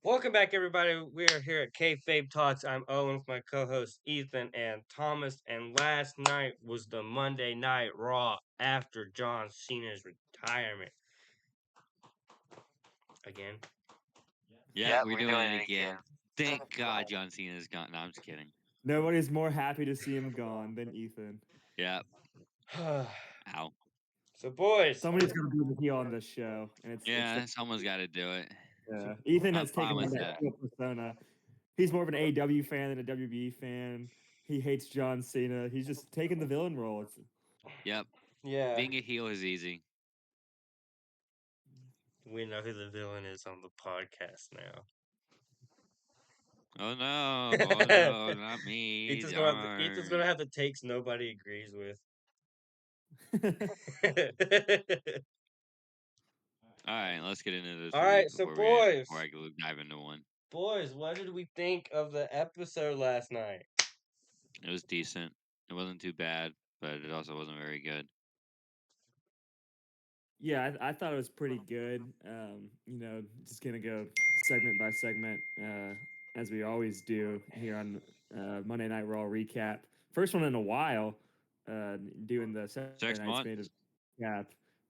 Welcome back, everybody. We are here at Kayfabe Talks. I'm Owen with my co-host Ethan and Thomas. And last night was the Monday Night Raw after John Cena's retirement. Again. Yeah, we're doing it again. Thank God John Cena's gone. No, I'm just kidding. Nobody's more happy to see him gone than Ethan. Yeah. So, Ow. boys. Somebody's going to be the heel on this show, and it's Yeah, someone's got to do it. Ethan I'm has fine taken on with that that. heel persona. He's more of an AEW fan than a WWE fan. He hates John Cena. He's just taking the villain role. Yep. Yeah. Being a heel is easy. We know who the villain is on the podcast now. Oh no, not me. Ethan's Darn. gonna have the takes nobody agrees with. All right, let's get into this All review right, so before boys. I dive into one. Boys, what did we think of the episode last night? It was decent. It wasn't too bad, but it also wasn't very good. Yeah, I thought it was pretty good. Just gonna go segment by segment, as we always do here on Monday Night Raw recap. First one in a while, doing the Saturday 6 Night's Main months. recap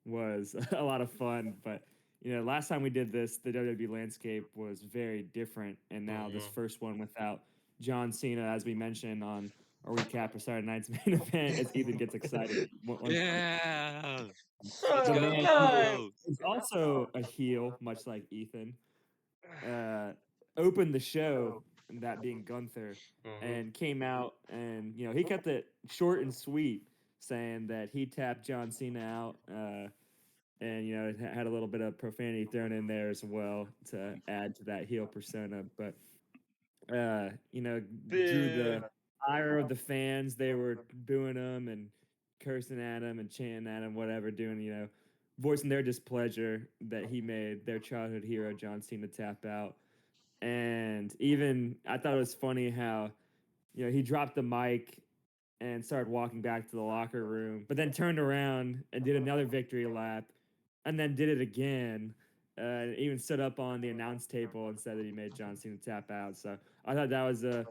was a lot of fun. But last time we did this, the WWE landscape was very different, and now this first one without John Cena, as we mentioned on a recap of Saturday Night's Main Event, as Ethan gets excited. Yeah. Let's The Son of man who go. is also a heel, much like Ethan, uh, opened the show, that being Gunther, and came out and he kept it short and sweet, saying that he tapped John Cena out, and it had a little bit of profanity thrown in there as well to add to that heel persona, but drew the ire of the fans. They were booing him and cursing at him and chanting at him, whatever, doing, voicing their displeasure that he made their childhood hero, John Cena, tap out. And even I thought it was funny how, he dropped the mic and started walking back to the locker room, but then turned around and did another victory lap and then did it again. Even stood up on the announce table and said that he made John Cena tap out. So I thought that was a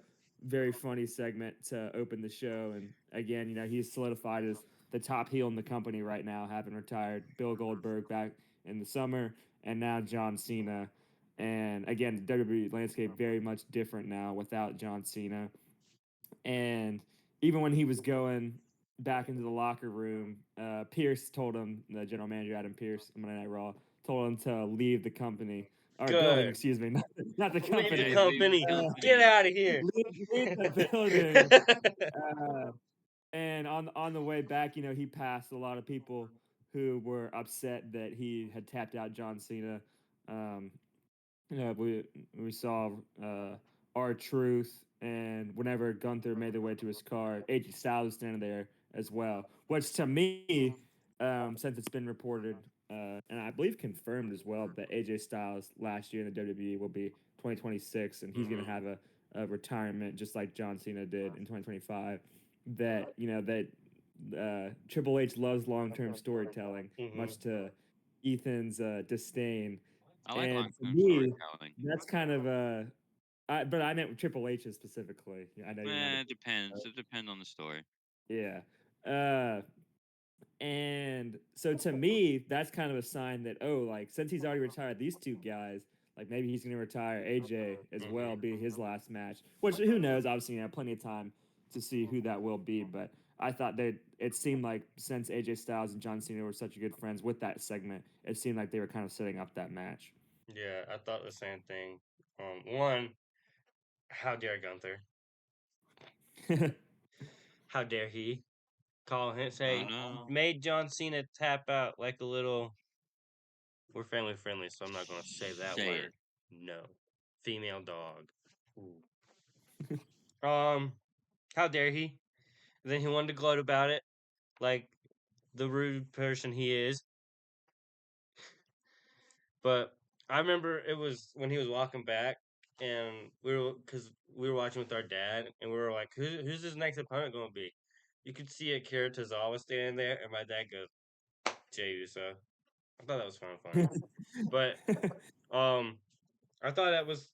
very funny segment to open the show. And again, he's solidified as the top heel in the company right now, having retired Bill Goldberg back in the summer, and now John Cena. And again, the WWE landscape very much different now without John Cena. And even when he was going back into the locker room, Pierce told him, the general manager, Adam Pierce, Monday Night Raw, told him to leave the company or building, Good. excuse me, not the Leave the company. Leave the company. Get company. out of here. Leave the building. Uh, and on the way back, he passed a lot of people who were upset that he had tapped out John Cena. Um, we saw R-Truth, and whenever Gunther made their way to his car, AJ Styles was standing there as well. Which to me, since it's been reported, and I believe confirmed as well, that AJ Styles last year in the WWE will be 2026, and he's going to have a retirement just like John Cena did in 2025. That Triple H loves long-term storytelling, much to Ethan's disdain. I like And for long-term me, storytelling. that's kind of but I meant Triple H specifically. I know you're not a It depends. It depends on the story. yeah. Uh, and so to me, that's kind of a sign that, like, since he's already retired these two guys, like maybe he's gonna retire AJ as well, be his last match. Which who knows? Obviously, plenty of time to see who that will be. But I thought that it seemed like since AJ Styles and John Cena were such good friends with that segment, it seemed like they were kind of setting up that match. Yeah, I thought the same thing. One, how dare Gunther? How dare he call him, Oh say, no. made John Cena tap out like a little. We're family friendly, so I'm not gonna say that Say it. word. No, female dog. Ooh. How dare he? And then he wanted to gloat about it, like the rude person he is. But I remember it was when he was walking back, and because we were watching with our dad, and we were like, "Who's his next opponent going to be?" You could see Akira Tozawa standing there, and my dad goes, "Jey Uso." I thought that was kind of funny, but um, I thought that was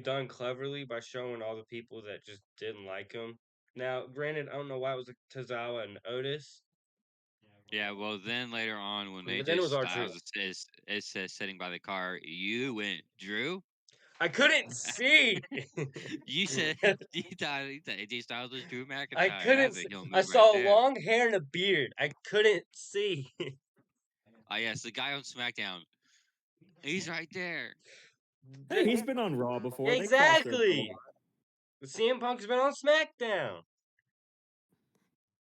done cleverly by showing all the people that just didn't like him. Now, granted, I don't know why it was Tozawa and Otis, Yeah, well, then later on, when but then AJ it was R-Truth. Styles is sitting by the car, you went, Drew? I couldn't see. You said you thought AJ Styles was Drew I McIntyre. couldn't That's a see. heel I move right saw there. long hair and a beard. I couldn't see. Oh yes, the guy on SmackDown. He's right there. Hey, he's been on Raw before. They crossed over a lot. Exactly. CM Punk's been on SmackDown.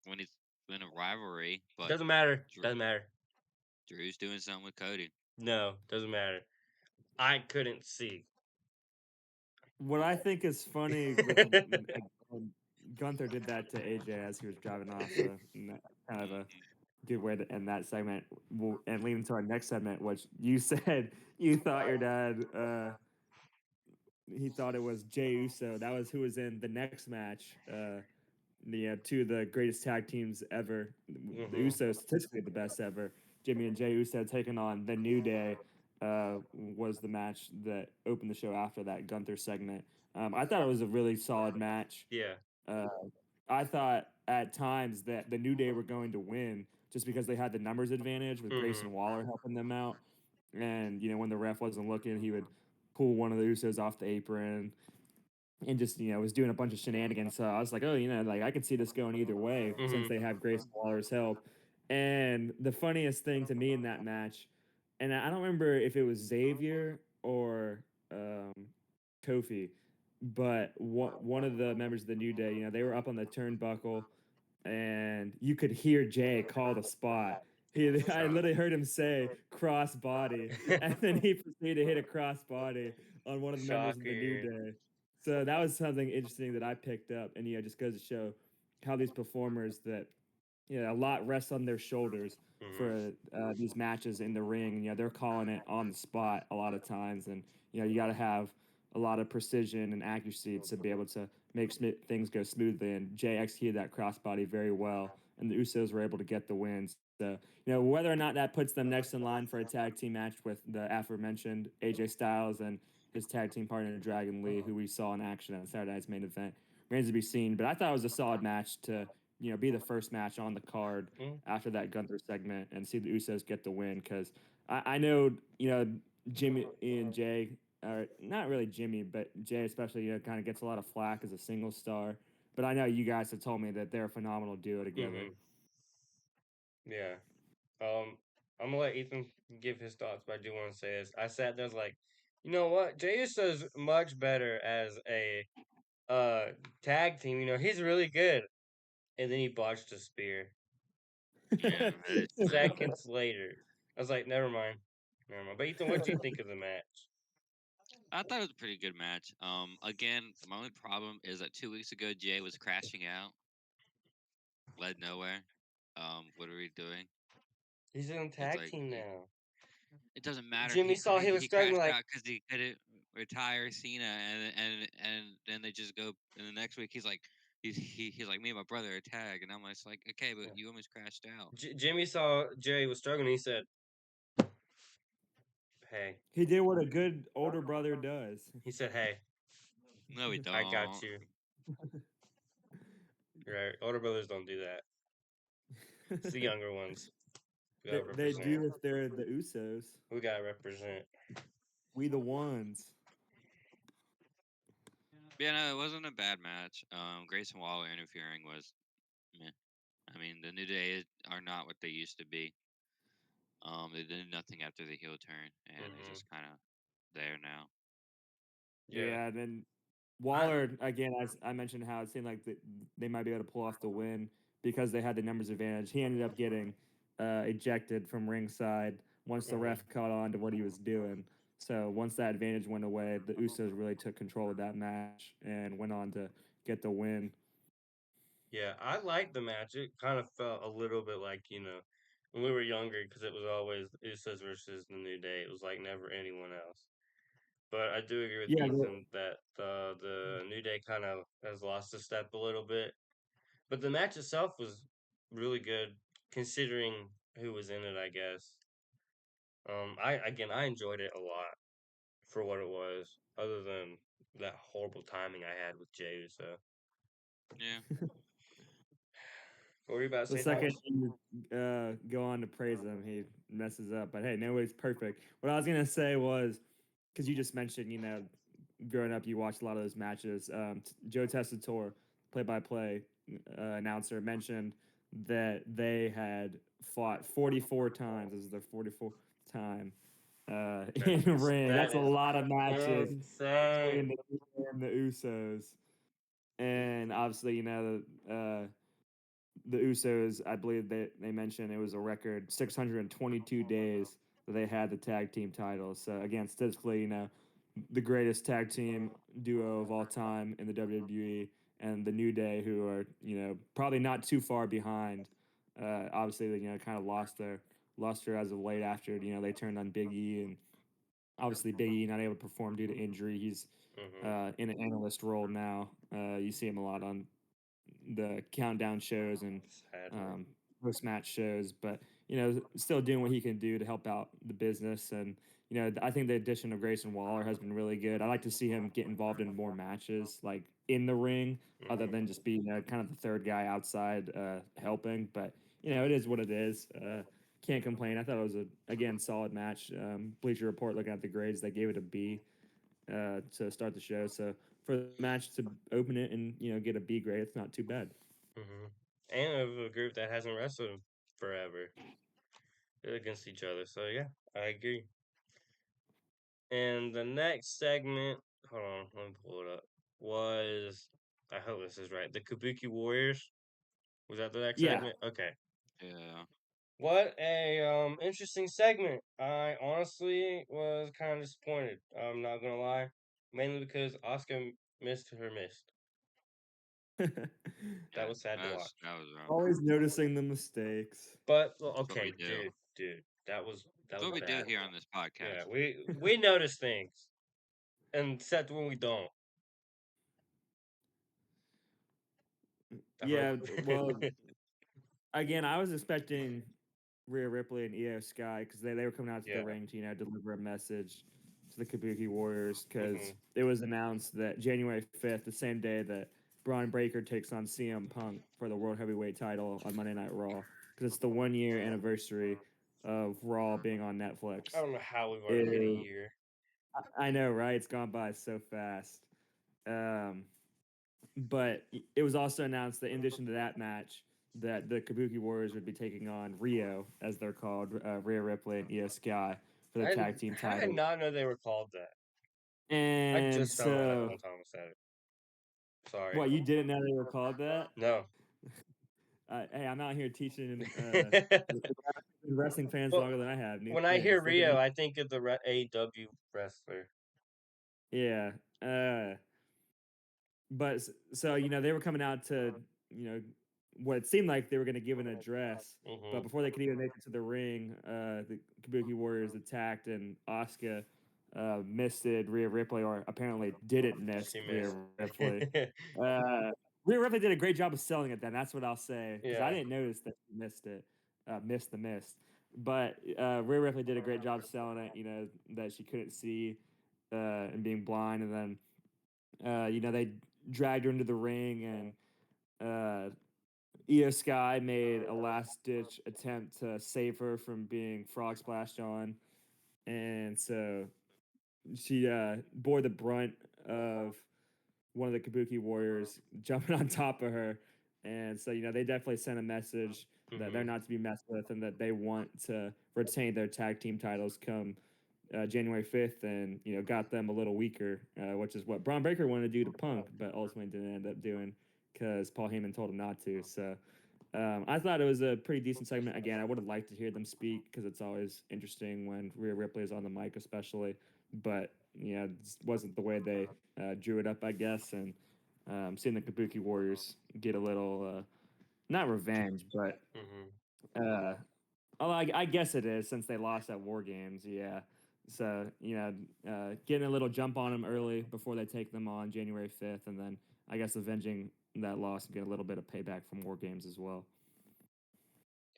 When it's been a rivalry, but Doesn't matter. Drew, Doesn't matter. Drew's doing something with Cody. No, doesn't matter. I couldn't see. What I think is funny with Gunther did that to AJ as he was driving off, so kind of a Mhm. good way to end that segment. And lead into our next segment, which you said you thought your dad he thought it was Jey Uso. That was who was in the next match. Two of the greatest tag teams ever. The Hmm. Usos statistically the best ever. Jimmy and Jey Uso taking on the New Day was the match that opened the show after that Gunther segment. I thought it was a really solid match. Yeah. Uh, I thought at times that the New Day were going to win just because they had the numbers advantage with Hmm. Grayson Waller helping them out. And when the ref wasn't looking, he would pull one of the Usos off the apron and just was doing a bunch of shenanigans. So I was like, oh, like I could see this going either way since Hmm. they have Grayson Waller's help. And the funniest thing to me in that match, and I don't remember if it was Xavier or Kofi, but one of the members of the New Day, they were up on the turnbuckle, and you could hear Jay call the spot. I Shock. literally heard him say cross body, and then he proceeded to hit a cross body on one of the members of the New Shocker. Day. So that was something interesting that I picked up, and just goes to show how these performers that a lot rests on their shoulders Hmm. for these matches in the ring. They're calling it on the spot a lot of times, and you got to have a lot of precision and accuracy to be able to make things go smoothly. And Jay executed that crossbody very well, and the Usos were able to get the win. So, whether or not that puts them next in line for a tag team match with the aforementioned AJ Styles and his tag team partner Dragon Lee, who we saw in action at Saturday Night's main event, remains to be seen. But I thought it was a solid match to be the first match on the card Mm. after that Gunther segment and see the Usos get the win because I know Jimmy and Jay, or not really Jimmy, but Jay especially, kind of gets a lot of flack as a single star. But I know you guys have told me that they're a phenomenal duo together. Hmm. Yeah. Um, I'm gonna let Ethan give his thoughts, but I do want to say this. I sat there, I was like, you know what? Jey Uso's much better as a uh tag team. He's really good. And then he botched a spear Yeah, that is true. seconds later. I was like, never mind, never mind. But Ethan, what do you think of the match? I thought it was a pretty good match. Again, my only problem is that 2 weeks ago Jay was crashing out, led nowhere. What are we doing? He's in a It's tag like team now. it doesn't matter. Jimmy saw he was He struggling, crashed like, out because he couldn't retire Cena, and then they just go. And the next week he's like, me and my brother are tag, and I'm just like, okay, but yeah. you almost crashed out. Jimmy saw Jay was struggling. He said, "Hey," He did what a good older brother does. he said, "Hey, No, we I got don't. you." Right? Older brothers don't do that. It's the younger ones. We gotta They represent. do if they're the Usos. We gotta represent. We the ones. Yeah, no, it wasn't a bad match. Grayson Waller interfering was meh. I mean, the New Day are not what they used to be. They did nothing after the heel turn, and it's Hmm. just kind of there now. Yeah. Yeah, and then I. Waller again. As I mentioned, how it seemed like they might be able to pull off the win because they had the numbers advantage. He ended up getting ejected from ringside once the Hmm. ref caught on to what he was doing. So once that advantage went away, the Usos really took control of that match and went on to get the win. Yeah, I liked the match. It kind of felt a little bit like when we were younger, because it was always Usos versus the New Day. It was like never anyone else. But I do agree with Yeah, Ethan that the New Day kind of has lost a step a little bit. But the match itself was really good, considering who was in it. I guess. I enjoyed it a lot for what it was, other than that horrible timing I had with Jey Uso. Yeah. What were you about to The say, second Thomas? you go on to praise him, he messes up. But hey, nobody's perfect. What I was gonna say was, because you just mentioned, growing up, you watched a lot of those matches. Joe Tessitore, play-by-play announcer, mentioned that they had fought 44 times. This is their 44th time in the ring. That That's a is lot of matches insane. between the Usos, and obviously, the Usos, I believe they mentioned it was a record 622 days that they had the tag team titles. So again, statistically, the greatest tag team duo of all time in the WWE and the New Day, who are probably not too far behind. Obviously, they kind of lost their luster as of late after they turned on Big E, and obviously Big E not able to perform due to injury. He's Hmm. in an analyst role now. You see him a lot on the countdown shows and Sadly. post match shows, but still doing what he can do to help out the business. And I think the addition of Grayson Waller has been really good. I like to see him get involved in more matches, like in the ring, other than just being kind of the third guy outside helping. But it is what it is. Can't complain. I thought it was a again solid match. Bleacher Report looking at the grades, they gave it a B to start the show. So for the match to open it and get a B grade, it's not too bad. Hmm. And of a group that hasn't wrestled forever against each other. So yeah, I agree. And the next segment, hold on, let me pull it up. Was I hope this is right. The Kabuki Warriors. Was that the next Yeah. segment? Okay. Yeah. What a interesting segment. I honestly was kind of disappointed. I'm not gonna lie, mainly because Oscar missed her missed. That Yeah. was sad to watch. That was rough. Always noticing the mistakes. But That's what we okay, do. dude, that That's was what we do bad. here on this Yeah, podcast. we notice things, and except when we don't. I hope. Yeah. Well, again, I was expecting Rhea Ripley and Io Sky because they were coming out to the Yeah. ring to deliver a message to the Kabuki Warriors Hmm. because it was announced that January 5th, the same day that Braun Breaker takes on CM Punk for the World Heavyweight title on Monday Night Raw, because it's the 1 year anniversary of Raw being on I Netflix. don't know how we've already hit a It, year. I know, right? It's gone by so fast. Um, but it was also announced that in addition to that match, that the Kabuki Warriors would be taking on Rio, as they're called, Rhea Ripley and Io Sky for the tag team How did I title. not know they were called that? I And just found that out so, when Thomas said it. Sorry. what, you didn't know they were called that? No. Hey, I'm out here teaching wrestling fans Well, longer than I have new when I hear things. Look at Rio, me. I think of the AEW wrestler. Yeah. But so they were coming out to what it seemed like they were going to give an address, but Hmm. before they could even make it to the ring, the Kabuki Warriors attacked, and Asuka misted Rhea Ripley, or apparently didn't miss She Rhea missed. Ripley. Uh, Rhea Ripley did a great job of selling it. Then that's what I'll say, because I Yeah. didn't notice that she missed it, missed the miss. But Rhea Ripley did a great job selling it. That she couldn't see and being blind, and then they dragged her into the ring, and Io Sky made a last ditch attempt to save her from being frog splashed on. And so she bore the brunt of one of the Kabuki Warriors jumping on top of her. And so, they definitely sent a message that they're Hmm. not to be messed with and that they want to retain their tag team titles come January 5th, and got them a little weaker, which is what Braun Breaker wanted to do to Punk, but ultimately didn't end up doing because Paul Heyman told him not to. So I thought it was a pretty decent segment. Again, I would have liked to hear them speak because it's always interesting when Rhea Ripley is on the mic, especially. But it wasn't the way they drew it up, I guess. And seeing the Kabuki Warriors get a little not revenge, but Hmm. uh, although I guess it is since they lost at War Games, yeah. So getting a little jump on them early before they take them on January 5th, and then I guess avenging that loss and get a little bit of payback from War Games as well.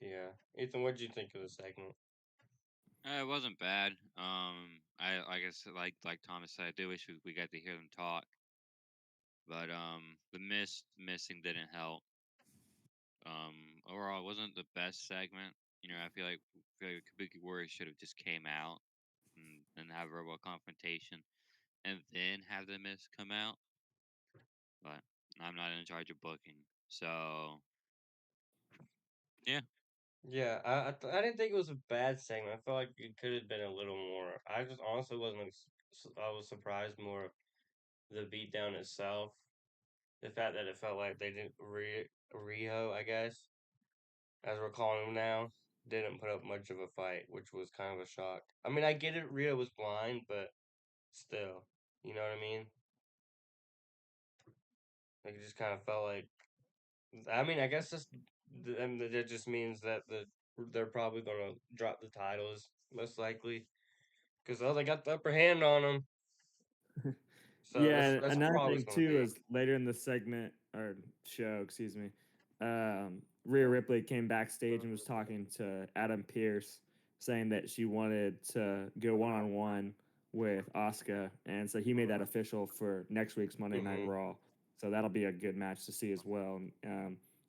Yeah. Ethan, what did you think of the segment? It wasn't bad. I guess like Thomas said, I do wish we got to hear them talk, but the missing didn't help. Overall, it wasn't the best segment. You know, I feel like Kabuki Warriors should have just came out and have a verbal confrontation, and then have the miss come out. But I'm not in charge of booking, so yeah. Yeah, I didn't think it was a bad segment. I felt like it could have been a little more. I just honestly wasn't. I was surprised more of the beatdown itself. The fact that it felt like they didn't Rio, I guess, as we're calling him now, didn't put up much of a fight, which was kind of a shock. I mean, I get it. Rio was blind, but still, you know what I mean? Like it just kind of felt like. I mean, I guess and that just means that they're probably gonna drop the titles most likely because they got the upper hand on them. So Yeah, and that's another probably what's thing gonna too be. is later in the segment or show, excuse me, Rhea Ripley came backstage and was talking to Adam Pearce, saying that she wanted to go one on one with Asuka, and so he made that official for next week's Monday Night Hmm. Raw. So that'll be a good match to see as well.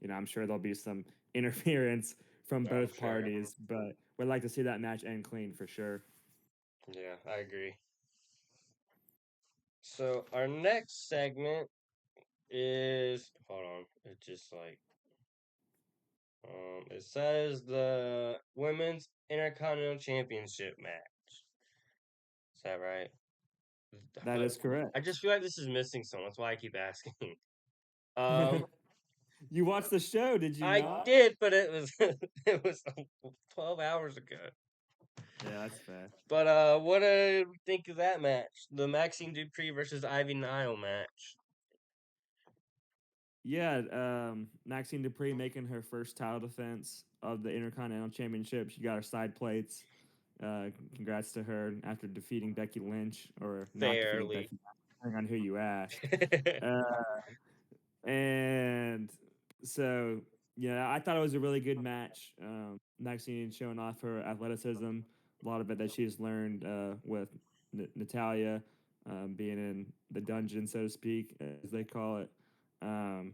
You know, I'm sure there'll be some interference from I'm both sure. parties, but we'd like to see that match end clean for sure. Yeah, I agree. So our next segment is hold on. It just like it says the women's intercontinental championship match. Is that right? I That feel like is correct. I just feel like this is missing something. That's why I keep asking. Um, You watched the show, did you I not? did, but it was it was 12 hours ago. Yeah, that's fair. But what did we think of that match? The Maxine Dupree versus Ivy Nile match. Yeah, Maxine Dupree making her first title defense of the Intercontinental Championship. She got her side plates. Congrats to her after defeating Becky Lynch or not defeating Fairly. Becky, depending on who you ask. Uh, and so, yeah, I thought it was a really good match. Maxine showing off her athleticism, a lot of it that she's learned with Natalia, being in the dungeon, so to speak, as they call it. Um,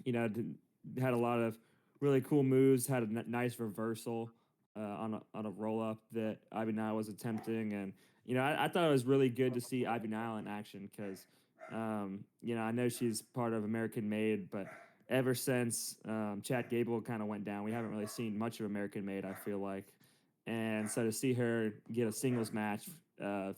had a lot of really cool moves. Had a nice reversal on a roll up that Ivy Nile was attempting, and I thought it was really good to see Ivy Nile in action because I know she's part of American Made, but ever since Chad Gable kind of went down, we haven't really seen much of American Made. I feel like, and so to see her get a singles match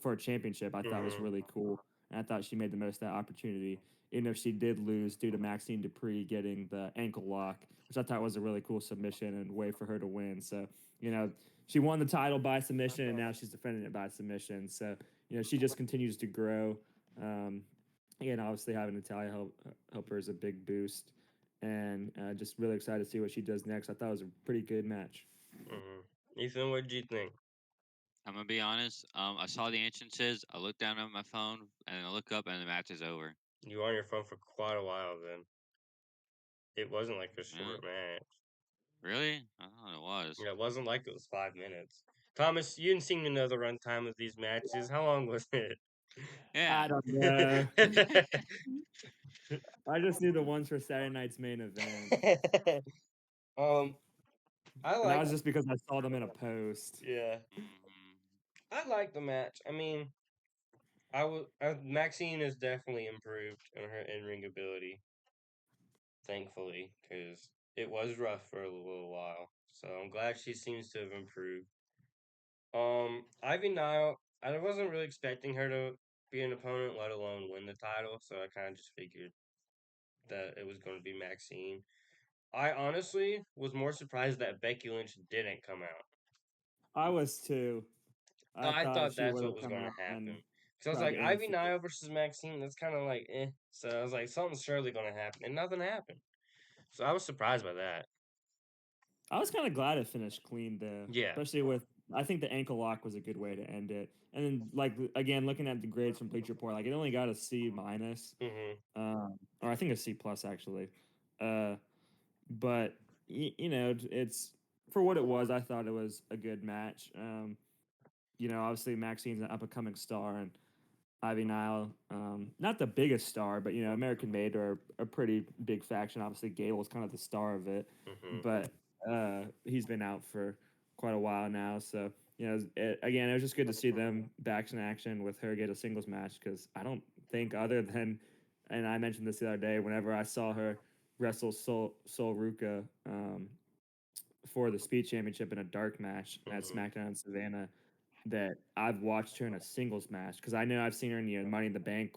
for a championship, I thought was Hmm. really cool, and I thought she made the most of that opportunity even if she did lose due to Maxine Dupree getting the ankle lock, which I thought was a really cool submission and way for her to win. So, she won the title by submission, and now she's defending it by submission. So, she just continues to grow. Um, and obviously having Natalia help her is a big boost. And just really excited to see what she does next. I thought it was a pretty good match. Hmm. Ethan, what did you think? I'm gonna be honest. I saw the entrances. I looked down at my phone and I look up and the match is over. You were on your phone for quite a while then. It wasn't like a Yeah. short match. Really? I thought it was. Yeah, it wasn't like it was 5 minutes. Thomas, you didn't seem to know the runtime of these matches. How long was it? Yeah. I don't know. I just knew the ones for Saturday night's main event. um, I And that like, was just because I saw them in a post. yeah, Hmm. I like the match. I mean, Maxine has definitely improved in her in ring ability, thankfully, because it was rough for a little while. So I'm glad she seems to have improved. Ivy Nile, I wasn't really expecting her to be an opponent, let alone win the title. So I kind of just figured that it was going to be Maxine. I honestly was more surprised that Becky Lynch didn't come out. I was too. I I thought thought she that's would what have was come going out to happen. and Because I was tried like, to Ivy interfere. Nile versus Maxine, that's kind of like, eh. So I was like, something's surely going to happen. And nothing happened. So I was surprised by that. I was kind of glad it finished clean though, Yeah. especially with I think the ankle lock was a good way to end it. And then again looking at the grades from Bleacher Report, like it only got a C minus, Hmm. or I think a C plus actually. Uh, but it's for what it was. I thought it was a good match. obviously Maxine's an up and coming star, and Ivy Nile, not the biggest star, but American Made are a pretty big faction. Obviously, Gable's kind of the star of it, Hmm. but he's been out for quite a while now. So again, it was just good to see them back in action with her get a singles match because I don't think other than, and I mentioned this the other day, whenever I saw her wrestle Sol Ruka for the Speed Championship in a dark match at Hmm. SmackDown in Savannah, that I've watched her in a singles match because I know I've seen her in Money in the Bank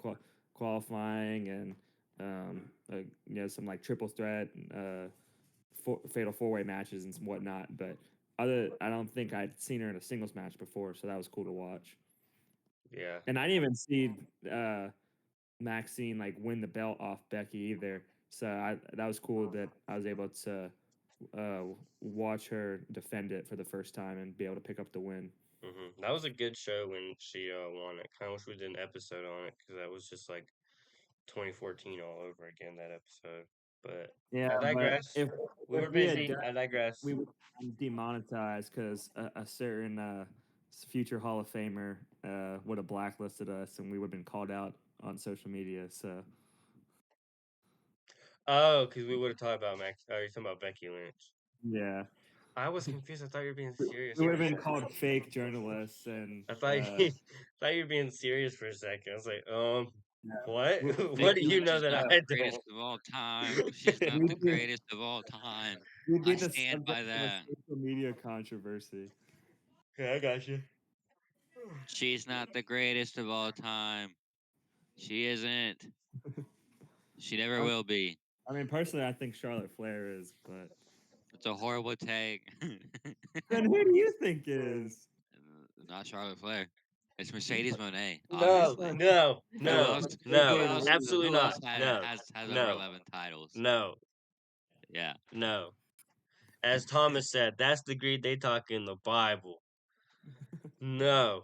qualifying and some like triple threat, fatal four way matches and whatnot. But I don't think I'd seen her in a singles match before, so that was cool to watch. Yeah. And I didn't even see Maxine like win the belt off Becky either. So that was cool that I was able to uh, watch her defend it for the first time and be able to pick up the win. That was a good show when she won it. Kind of wish we did an episode on it because that was just like 2014 all over again. That episode, but Yeah, I but digress. We if were we had busy. done, I digress. we would demonetized because a certain future Hall of Famer would have blacklisted us, and we would have been called out on social media. So Oh, because we would have talked about Max. Oh, you're talking about Becky Lynch. yeah, I was confused. I thought you were being serious we for would a have been second. called fake journalists, and I thought you, thought you were being serious for a second. I was like, yeah, what? we, What do Becky you Lynch know is that not uh, the I greatest don't? of all time. She's not the we'd be greatest of all time. we'd be I the stand subject by of a that. social media controversy. Yeah, I got you. She's not the greatest of all time. She isn't. She never Um, will be. I mean, personally, I think Charlotte Flair is, but It's a horrible take. then who do you think is? Not Charlotte Flair. It's Mercedes Monet, No, obviously. no, Who no, else? Who no, Okay, else? absolutely Who not. else No, has over no, 11 titles? no, Yeah. no. As Thomas said, that's the greed they talk in the Bible. No,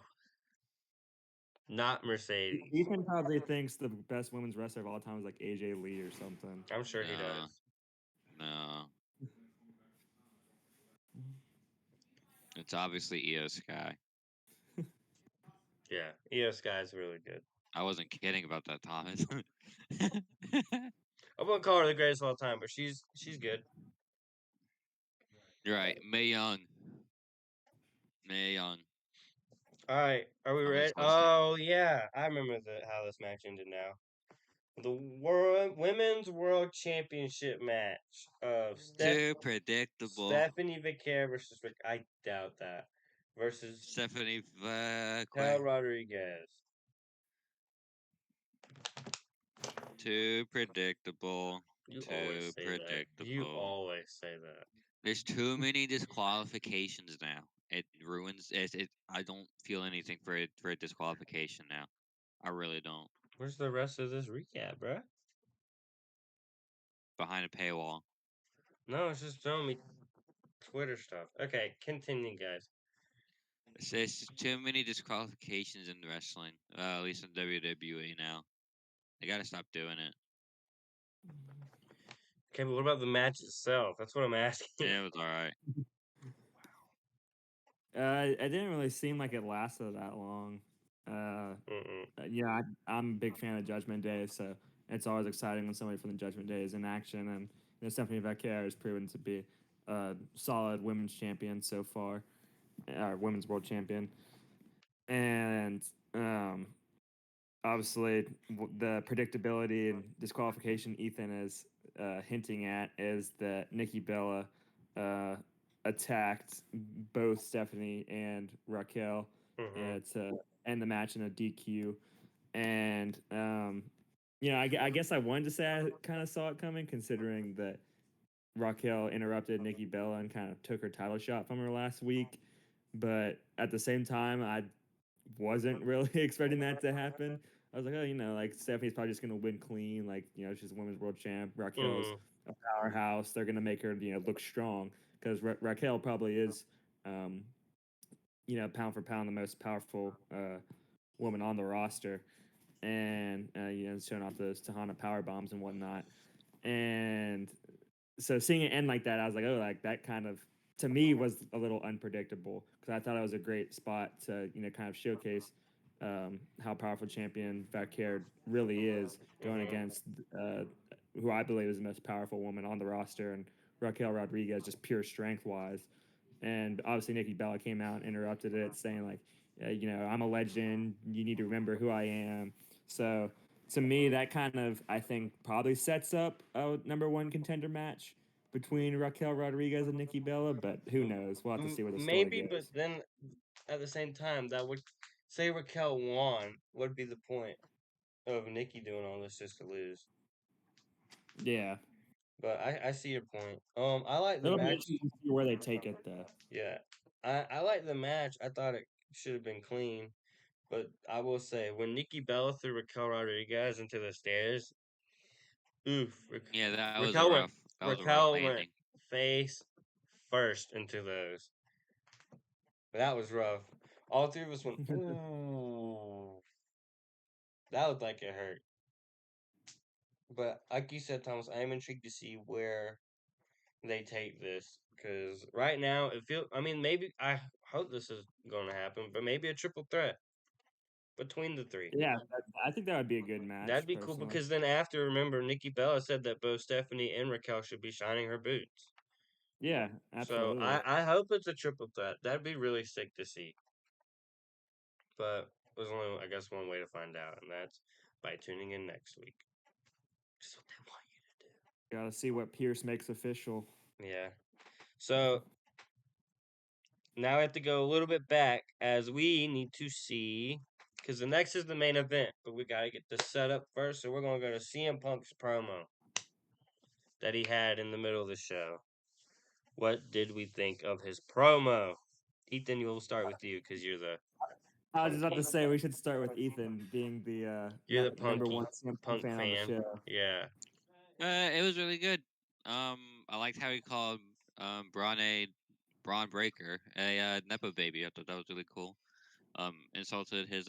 not Mercedes. Ethan probably thinks the best women's wrestler of all time is like AJ Lee or something. I'm sure he No. does. No. It's obviously Io Sky. Yeah, Io Sky's really good. I wasn't kidding about that, Thomas. I wouldn't call her the greatest of all time, but she's good. You're right. Mae Young. Mae Young. All right, are we Thomas ready? is listening. Oh yeah, I remember how this match ended now. The world women's world championship match of Too predictable. Stephanie Vicaire versus Rick. I doubt that. Versus Stephanie Cal Vacque. Rodriguez. Too predictable. You always Too say that. You predictable. always say that. There's too many disqualifications now. It ruins it. I don't feel anything for a disqualification now. I really don't. Where's the rest of this recap, bruh? Behind a paywall. No, it's just showing me Twitter stuff. Okay, continue, guys. There's just too many disqualifications in wrestling. At least in WWE now. They gotta stop doing it. Okay, but what about the match itself? That's what I'm asking. Yeah, it was alright. It didn't really seem like it lasted that long. Uh, Mm-mm. yeah, I'm a big fan of Judgment Day, so it's always exciting when somebody from the Judgment Day is in action. And Stephanie Vacquier has proven to be a solid women's champion so far, women's world champion. And um, obviously, the predictability and disqualification Ethan is hinting at is that Nikki Bella uh, attacked both Stephanie and Raquel Mm-hmm. to end the match in a DQ. And I guess I wanted to say I kind of saw it coming, considering that Raquel interrupted Nikki Bella and kind of took her title shot from her last week. But at the same time, I wasn't really expecting that to happen. I was like, oh, like Stephanie's probably just gonna win clean. Like, she's a women's world champ. Raquel's Mm-hmm. a powerhouse. They're gonna make her, look strong because Raquel probably is, um, pound for pound the most powerful woman on the roster, and showing off those Tahana power bombs and whatnot. And so seeing it end like that, I was like, oh, like that kind of to me was a little unpredictable because I thought it was a great spot to kind of showcase how powerful champion Valkyrie really is going Mm-hmm. against who I believe is the most powerful woman on the roster, and Raquel Rodriguez, just pure strength wise. And obviously Nikki Bella came out and interrupted it, saying like, I'm a legend. You need to remember who I am. So to me, that kind of I think probably sets up a number one contender match between Raquel Rodriguez and Nikki Bella. But who knows? We'll have to see where the story Maybe, but goes. then at the same time, that would say Raquel won. What'd be the point of Nikki doing all this just to lose? Yeah, But I see your point. I like the it'll be match. interesting to see where they take it though. Yeah, I like the match. I thought it should have been clean, but I will say when Nikki Bella threw Raquel Rodriguez into the stairs, oof, Yeah, that was a Raquel went rough. That was a rough Raquel went landing. face first into those. That was rough. All three of us went, ooh. That looked like it hurt. But like you said, Thomas, I am intrigued to see where they take this because right now it feels. I mean, maybe I hope this is going to happen, but maybe a triple threat between the three. Yeah, I think that would be a good match That'd be cool personally. because then after, remember, Nikki Bella said that both Stephanie and Raquel should be shining her boots. Yeah, So absolutely. I hope it's a triple threat. That'd be really sick to see. But there's only, I guess, one way to find out, and that's by tuning in next week. Just what they want you to Got to see what Pierce makes official. do. Yeah. So now I have to go a little bit back as we need to see because the next is the main event, but we gotta get this set up first. So we're gonna go to CM Punk's promo that he had in the middle of the show. What did we think of his promo? Ethan, we'll start with you because I was just about to say we should start with Ethan being the you're the number one CM Punk punk fan on the fan. show. Yeah. It was really good. I liked how he called Braun Breaker a nepo baby. I thought that was really cool. Insulted his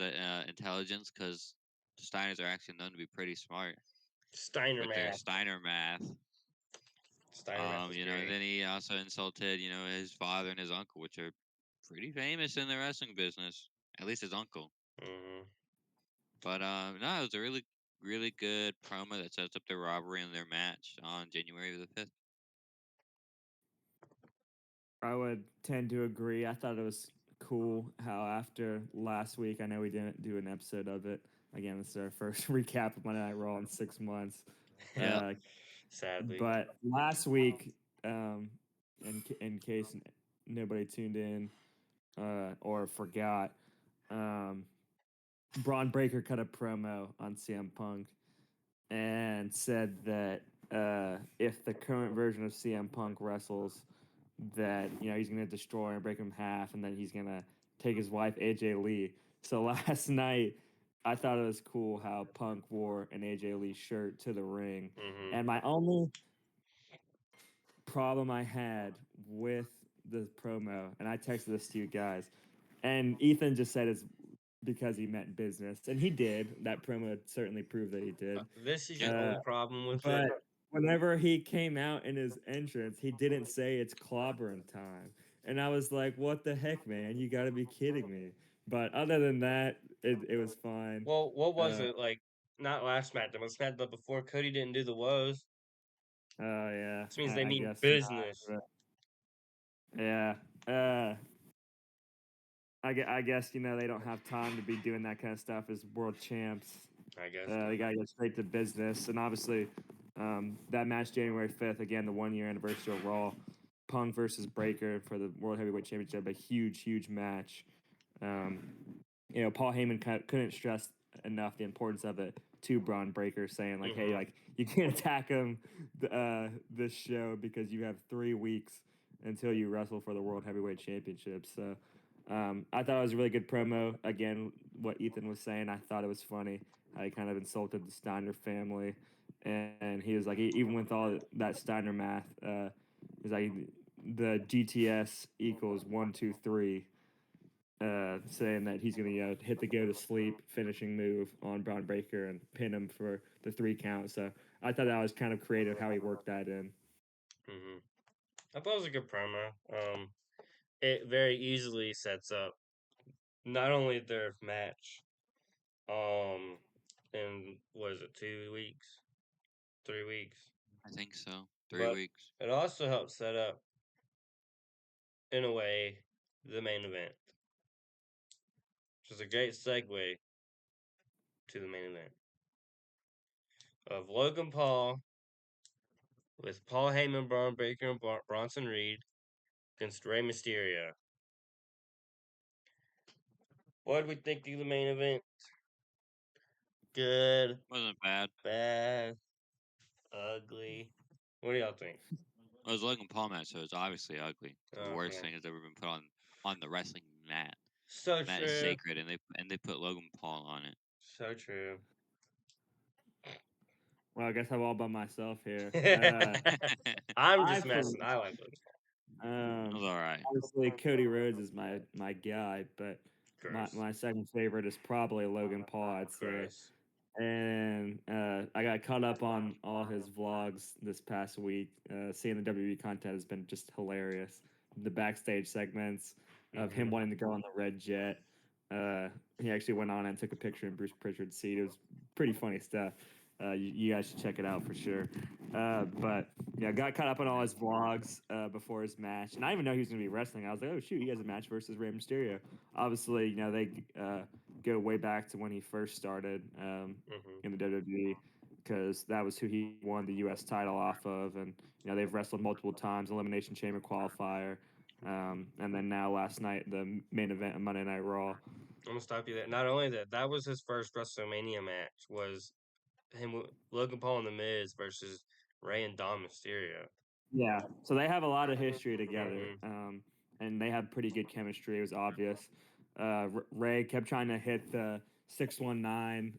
intelligence because the Steiners are actually known to be pretty smart Steiner with their math. Steiner math. Steiner math is And great. then he also insulted, his father and his uncle, which are pretty famous in the wrestling business. At least his uncle. Hmm. But no, it was a really, really good promo that sets up their robbery and their match on January the 5th. I would tend to agree. I thought it was cool how after last week, I know we didn't do an episode of it. Again, this is our first recap of Monday Night Raw in 6 months. Yeah. Uh, Sadly. but last week, in case nobody tuned in or forgot, um, Braun Breaker cut a promo on CM Punk and said that if the current version of CM Punk wrestles, that he's gonna destroy and break him in half, and then he's gonna take his wife AJ Lee. So last night, I thought it was cool how Punk wore an AJ Lee shirt to the ring, Hmm. and my only problem I had with the promo, and I texted this to you guys, and Ethan just said it's because he meant business, and he did. That promo certainly proved that he did. This is your Yeah. only Uh, problem with it. but whenever he came out in his entrance, he didn't say it's clobbering time. And I was like, what the heck, man? You got to be kidding me. But other than that, it was fine. Well, what was Uh, it like? Not last SmackDown, but SmackDown before Cody didn't do the woes. oh, yeah. This means they I mean guess business. not. But, yeah. I guess, they don't have time to be doing that kind of stuff as world champs. I guess. They got to get straight to business. And obviously, that match January 5th, again, the 1 year anniversary of Raw, Punk versus Breaker for the World Heavyweight Championship, a huge, huge match. Um, Paul Heyman couldn't stress enough the importance of it to Braun Breaker, saying like, "Hey, Hmm. like you can't attack him this show because you have 3 weeks until you wrestle for the World Heavyweight Championship." So I thought it was a really good promo. Again, what Ethan was saying, I thought it was funny how he kind of insulted the Steiner family, and he was like, even with all that Steiner math, he's like, the GTS equals 1, 2, 3, saying that he's going to hit the go to sleep finishing move on Braun Breaker and pin him for the 3 count. So I thought that was kind of creative how he worked that in. Hmm. I thought it was a good promo. It very easily sets up not only their match, in what is it, 2 weeks, 3 weeks, I think so. Three but weeks. it also helps set up, in a way, the main event, which is a great segue to the main event of Logan Paul with Paul Heyman, Braun Breaker, and Bronson Reed against Rey Mysterio. What did we think of the main event? Good, Wasn't bad. bad, ugly. What do y'all think? It was a Logan Paul match, so it's obviously ugly. It's the worst Okay. thing that's ever been put on the wrestling mat. So Mat is true. sacred, and they put Logan Paul on it. So true. Well, I guess I'm all by myself here. I'm I just for messing. I like Logan It um, was all right. obviously Cody Rhodes is my guy, but Paul. my second favorite is probably Logan Paul, I'd say. Gross. And I got caught up on all his vlogs this past week. Seeing the WWE content has been just hilarious. The backstage segments of him Mhm. wanting to go on the red jet. He actually went on and took a picture in Bruce Pritchard's seat. It was pretty funny stuff. You guys should check it out for sure. But yeah, got caught up on all his vlogs before his match, and I didn't even know he was going to be wrestling. I was like, oh shoot, he has a match versus Rey Mysterio. Obviously, they go way back to when he first started Mhm. in the WWE because that was who he won the U.S. title off of, and they've wrestled multiple times, Elimination Chamber qualifier, and then now last night the main event of Monday Night Raw. I'm gonna stop you there. Not only that, that was his first WrestleMania match. Was Logan Paul and the Miz versus Rey and Dom Mysterio. Yeah, so they have a lot of history together, Mhm. and they have pretty good chemistry. It was obvious. Ray kept trying to hit the 619.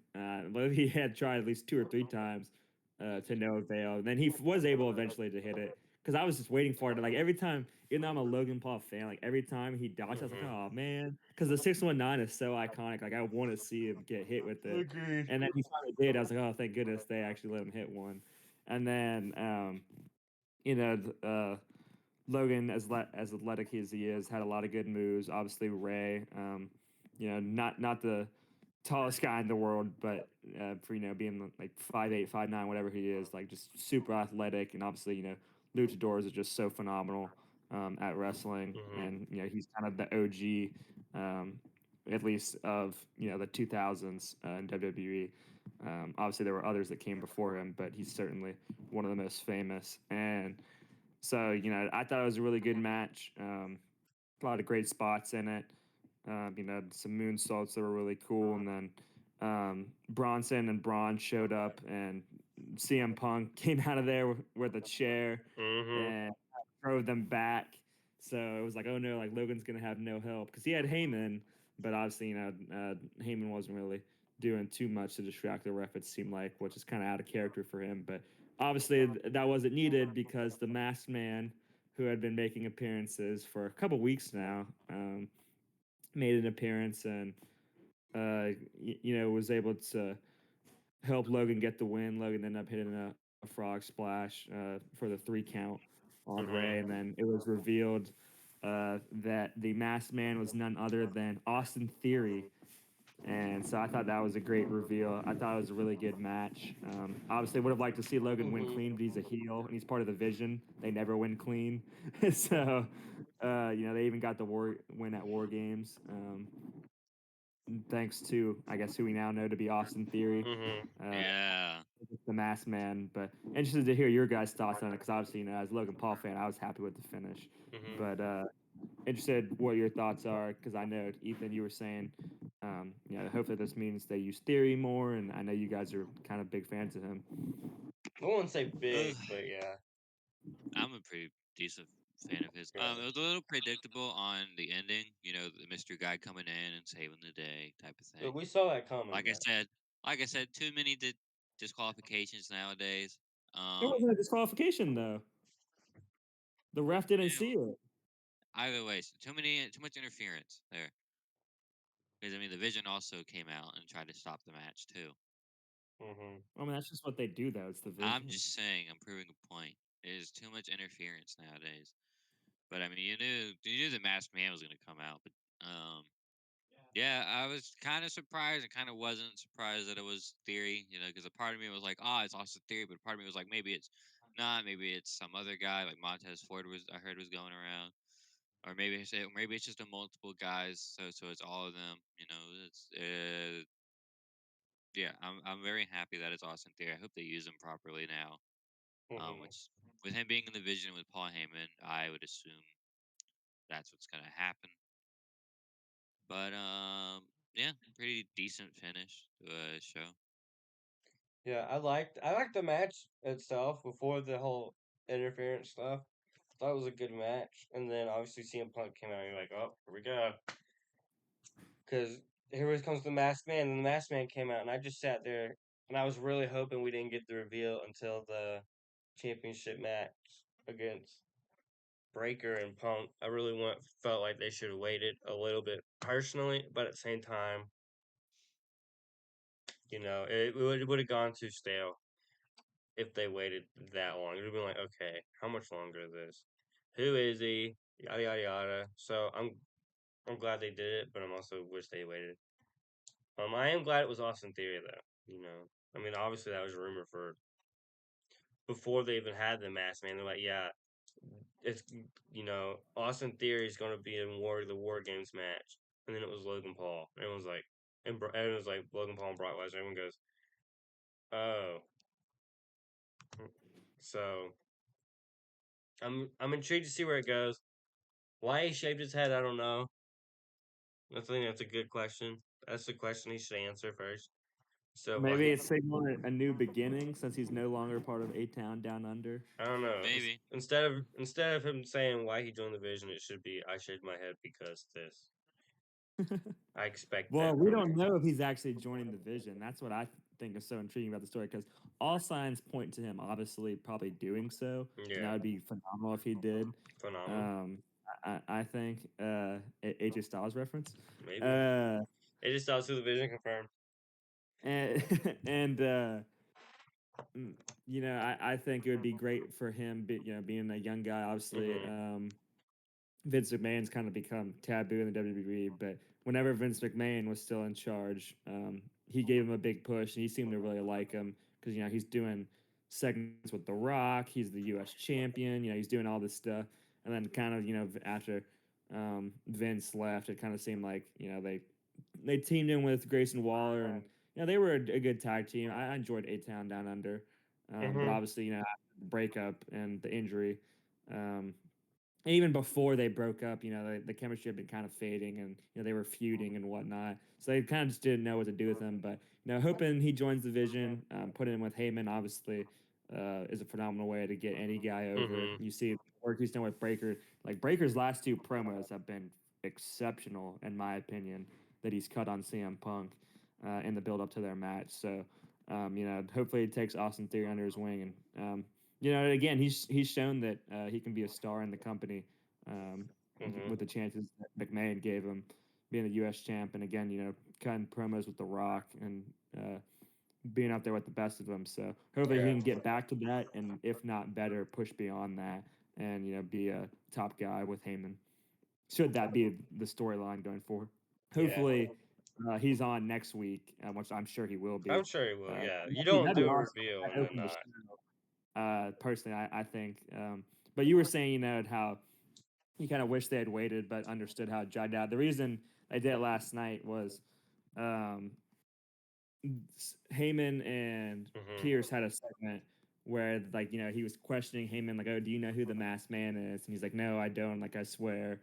But he had tried at least two or three times to no avail. Then he was able eventually to hit it because I was just waiting for it. Like every time, even though I'm a Logan Paul fan, like every time he dodged, I was like, Mhm. oh man, because the 619 is so iconic. Like I want to see him get hit with it. Agreed. And then he finally did. I was like, oh, thank goodness they actually let him hit one. And then you know, Logan, as athletic as he is, had a lot of good moves. Obviously, Ray, not the tallest guy in the world, but for being like 5'8", 5'9", whatever he is, like just super athletic, and obviously luchadors are just so phenomenal at wrestling, Mhm. and he's kind of the OG, at least of the 2000s in WWE. Obviously, there were others that came before him, but he's certainly one of the most famous. And so, I thought it was a really good match. A lot of great spots in it. Some moonsaults that were really cool. And then Bronson and Braun showed up, and CM Punk came out of there with a chair Mhm. and drove them back. So it was like, oh no, like Logan's going to have no help because he had Heyman, but obviously, Heyman wasn't really doing too much to distract the ref, it seemed like, which is kind of out of character for him. But obviously, that wasn't needed because the masked man, who had been making appearances for a couple weeks now, made an appearance and was able to help Logan get the win. Logan ended up hitting a frog splash for the 3 count on Mhm. Ray, and then it was revealed that the masked man was none other than Austin Theory. And so I thought that was a great reveal. I thought it was a really good match. Obviously, would have liked to see Logan win Mhm. clean, but he's a heel and he's part of the Vision. They never win clean, so they even got the win at War Games. Thanks to I guess who we now know to be Austin Theory, Mhm. uh, Yeah. the Masked Man. But interested to hear your guys' thoughts on it because obviously, as a Logan Paul fan, I was happy with the finish. Mhm. But interested what your thoughts are because I know Ethan, you were saying, hopefully this means they use Theory more, and I know you guys are kind of big fans of him. I wouldn't say Ugh, big, but yeah. I'm a pretty decent fan of his. Yeah. It was a little predictable on the ending. The mystery guy coming in and saving the day type of But thing. we saw that coming, Like I though. said, too many disqualifications nowadays. It wasn't a disqualification though. The ref didn't You know, see it. either way, too much interference there. Because I mean, the Vision also came out and tried to stop the match too. Mhm. I mean, that's just what they do though. It's the I'm Vision. just saying, I'm proving a point. Is too much interference nowadays. But I mean, you knew the Masked Man was going to come out, but yeah, I was kind of surprised and kind of wasn't surprised that it was Theory, because a part of me was like, oh, it's Austin Theory, but a part of me was like, maybe it's not, maybe it's some other guy like Montez Ford I heard was going around, or maybe it's just a multiple guys, so it's all of them, it's yeah, I'm very happy that it's Austin Theory. I hope they use him properly now. Hmm. Which with him being in the Vision with Paul Heyman, I would assume that's what's gonna happen. But yeah, pretty decent finish to a show. Yeah, I liked the match itself before the whole interference stuff. Thought it was a good match, and then obviously CM Punk came out, and you're like, oh, here we go, because here comes the Masked Man, and the Masked Man came out, and I just sat there, and I was really hoping we didn't get the reveal until the championship match against Breaker and Punk. I really felt like they should have waited a little bit personally, but at the same time, it would have gone too stale if they waited that long. It would have been like, okay, how much longer is this? Who is he? Yada yada yada. So I'm glad they did it, but I'm also wish they waited. I am glad it was Austin Theory though. I mean, obviously that was a rumor for before they even had the mask man. They're like, yeah, it's Austin Theory is going to be in the War Games match, and then it was Logan Paul. Everyone's like, everyone was like Logan Paul and Brock Lesnar. Everyone goes, oh, so I'm intrigued to see where it goes. Why he shaved his head, I don't know. I think that's a good question. That's the question he should answer first. So why Maybe he? it's signaling a new beginning since he's no longer part of A Town Down Under. I don't know. Maybe. Instead of him saying why he joined the Vision, it should be I shaved my head because this. I expect Well, that we from don't him. know if he's actually joining the Vision. That's what I think is so intriguing about the story because all signs point to him obviously probably doing so, and that Yeah, would be phenomenal if he did. phenomenal. Um, I think AJ Styles reference, Maybe uh, it just tells who the Vision confirmed. and and mm, I think it would be great for him, being a young guy. Obviously, Hmm. Vince McMahon's kind of become taboo in the WWE, but whenever Vince McMahon was still in charge, he gave him a big push, and he seemed to really like him because he's doing segments with The Rock. He's the U.S. champion. He's doing all this stuff, and then kind of after Vince left, it kind of seemed like they teamed in with Grayson Waller, and they were a good tag team. I enjoyed A Town Down Under, but Hmm. obviously after the breakup and the injury. Um, even before they broke up, the chemistry had been kind of fading, and they were feuding and whatnot. So they kind of just didn't know what to do with him. But hoping he joins the Vision, put in with Heyman, obviously, is a phenomenal way to get any guy over. Hmm. You see the work he's done with Breaker. Like Breaker's last two promos have been exceptional, in my opinion, that he's cut on CM Punk in the build up to their match. So, hopefully he takes Austin Theory under his wing, and again, he's shown that he can be a star in the company um, Hmm. with the chances that McMahon gave him being the U.S. champ, and again, cutting promos with The Rock and being out there with the best of them. So hopefully he Yeah. can get back to that, and if not better, push beyond that, and be a top guy with Heyman. Should that be the storyline going forward? Yeah. Hopefully, he's on next week, which I'm sure he will be. I'm sure he will. Yeah. You That'd don't be do a awesome. reveal That and then opened the not. show personally, I think. But you were saying, how you kind of wish they had waited, but understood how it dragged out. The reason I did it last night was um, Heyman and Hmm. Pierce had a segment where, like, he was questioning Heyman, like, "Oh, do you know who the masked man is?" And he's like, "No, I don't. Like, I swear."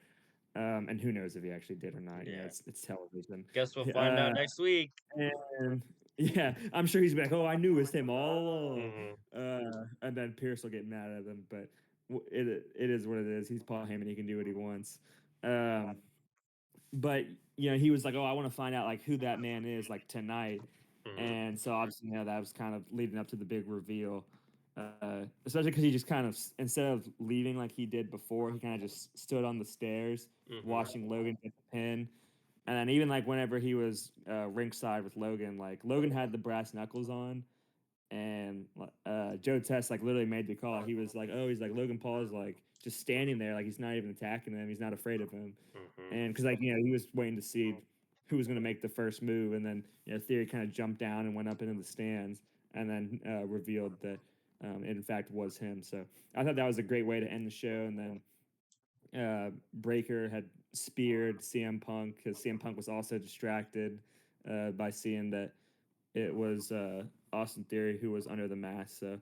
And who knows if he actually did or not? Yeah. It's television. Guess we'll find Uh, out next week. and yeah, I'm sure he's like, "Oh, I knew it was him all along." Hmm. And then Pierce will get mad at him, but it is what it is. He's Paul Heyman; he can do what he wants. Um, but he was like, "Oh, I want to find out like who that man is like tonight," Hmm. and so obviously, that was kind of leading up to the big reveal. Especially because he just kind of instead of leaving like he did before, he kind of just stood on the stairs Hmm. watching Logan get the pin. And then even like whenever he was ringside with Logan, like Logan had the brass knuckles on, and Joe Test like literally made the call. He was like, "Oh, he's like Logan Paul is like just standing there, like he's not even attacking him. He's not afraid of him." And because like he was waiting to see who was going to make the first move, and then Theory kind of jumped down and went up into the stands, and then revealed that it in fact was him. So I thought that was a great way to end the show. And then Breaker had speared CM Punk because CM Punk was also distracted by seeing that it was Austin Theory who was under the mask. So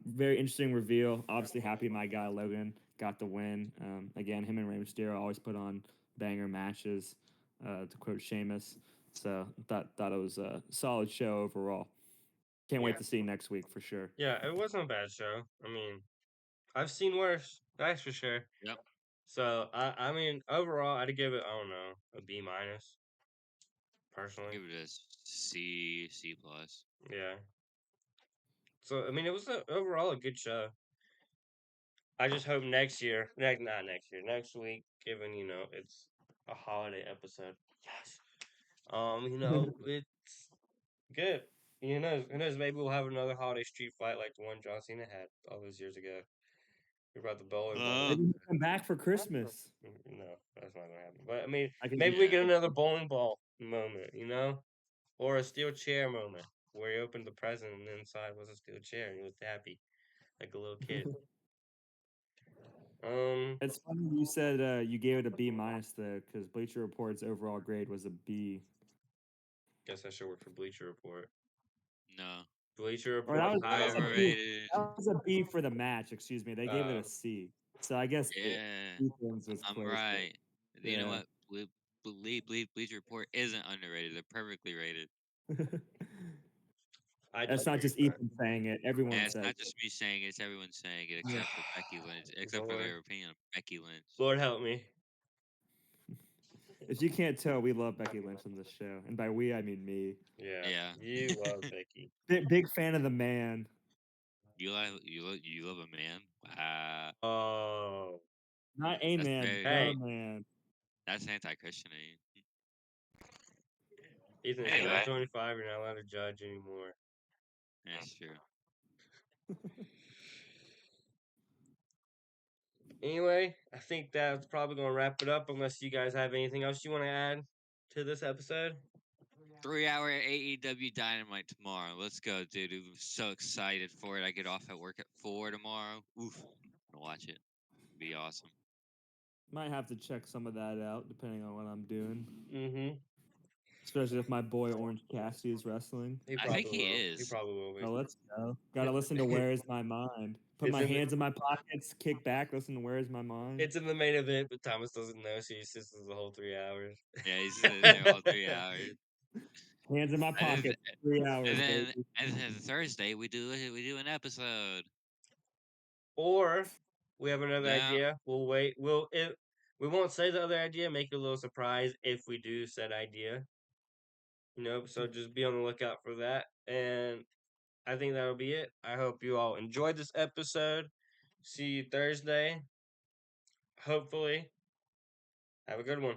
very interesting reveal. Obviously happy my guy Logan got the win. Again, him and Rey Mysterio always put on banger matches, to quote Sheamus. So thought it was a solid show overall. Can't wait to see next week for sure. Yeah, it wasn't a bad show. I mean, I've seen worse. That's for sure. Yep. So I mean, overall, I'd give it, I don't know, a B minus. Personally, Give it a C plus. yeah. So I mean, it was overall a good show. I just hope next year, not next year, next week, given it's a holiday episode. Yes. It's good. Who knows? Maybe we'll have another holiday street fight like the one John Cena had all those years ago. We brought the bowling ball. Maybe he'll come back for Christmas. No, that's not gonna happen. But I mean, I can maybe we get another bowling ball moment, or a steel chair moment where he opened the present and inside was a steel chair and he was happy like a little kid. It's funny you said you gave it a B minus though, because Bleacher Report's overall grade was a B. Guess I should work for Bleacher Report. No. Bleacher Or Report. that was a B. Overrated. That was a B for the match. Excuse me. They gave it a C. So I guess Yeah, Ethan's was I'm close. right. You know Yeah. what? Bleacher Report isn't underrated. They're perfectly rated. I That's not just disagree, Ethan saying it. Everyone And it's says not it. just me saying it, it's everyone saying it Yeah. except for Becky Lynch, except for Lord, their opinion of Becky Lynch. Lord help me. If you can't tell, we love Becky Lynch on this show, and by we I mean me. Yeah, Yeah. you love Becky. Big fan of the man. You love a man? Wow. Oh, Not a That's man, very the hey, man. that's anti-Christian of you. Ethan, it's Anyway, 2025. You're not allowed to judge anymore. that's true. Anyway, I think that's probably gonna wrap it up. Unless you guys have anything else you want to add to this episode. 3-hour AEW Dynamite tomorrow. Let's go, dude. I'm so excited for it. I get off at work at 4 tomorrow. Oof. I'm gonna watch it. It'll be awesome. Might have to check some of that out depending on what I'm doing. Mm-hmm. Especially if my boy Orange Cassidy is wrestling. He I think probably he will. is. He probably will be. Oh, let's go. Gotta listen to Where Is My Mind. Put It's my in the- hands in my pockets, kick back, listen to Where Is My Mind. It's in the main event, but Thomas doesn't know, so he sits the whole 3 hours. Yeah, he's in there all 3 hours. Hands in my And then, pocket, 3 hours, and then, baby. and then Thursday we do an episode. Or we have another No, idea. We'll wait. We won't say the other idea. Make it a little surprise if we do said idea. So just be on the lookout for that. And I think that'll be it. I hope you all enjoyed this episode. See you Thursday. Hopefully. Have a good one.